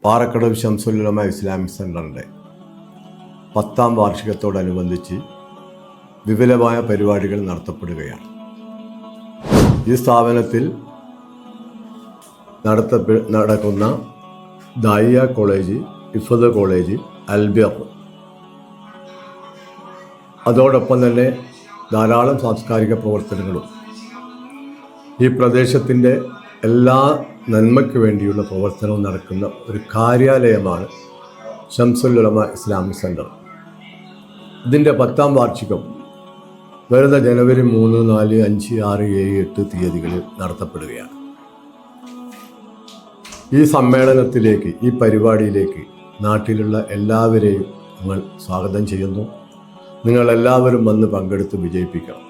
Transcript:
പാറക്കടവ് ശംസുൽ ഉലമ Islamic സെൻ്ററിൻ്റെ 10ാം വാർഷികത്തോടനുബന്ധിച്ച് വിപുലമായ പരിപാടികൾ നടത്തപ്പെടുകയാണ്. ഈ സ്ഥാപനത്തിൽ നടക്കുന്ന ദായിയ കോളേജ്, ഹിഫ്ദ് കോളേജ്, അൽബിർ, അതോടൊപ്പം തന്നെ ധാരാളം സാംസ്കാരിക പ്രവർത്തനങ്ങളും ഈ പ്രദേശത്തിൻ്റെ എല്ലാ നന്മയ്ക്ക് വേണ്ടിയുള്ള പ്രവർത്തനവും നടക്കുന്ന ഒരു കാര്യാലയമാണ് ശംസുൽ ഉലമ ഇസ്ലാമിക് സെൻ്റർ. ഇതിൻ്റെ 10ാം വാർഷികം വരുന്ന ജനുവരി 3, 4, 5, 6, 7, 8 തീയതികളിൽ നടത്തപ്പെടുകയാണ്. ഈ സമ്മേളനത്തിലേക്ക്, ഈ പരിപാടിയിലേക്ക് നാട്ടിലുള്ള എല്ലാവരെയും ഞങ്ങൾ സ്വാഗതം ചെയ്യുന്നു. നിങ്ങളെല്ലാവരും വന്ന് പങ്കെടുത്ത് വിജയിപ്പിക്കണം.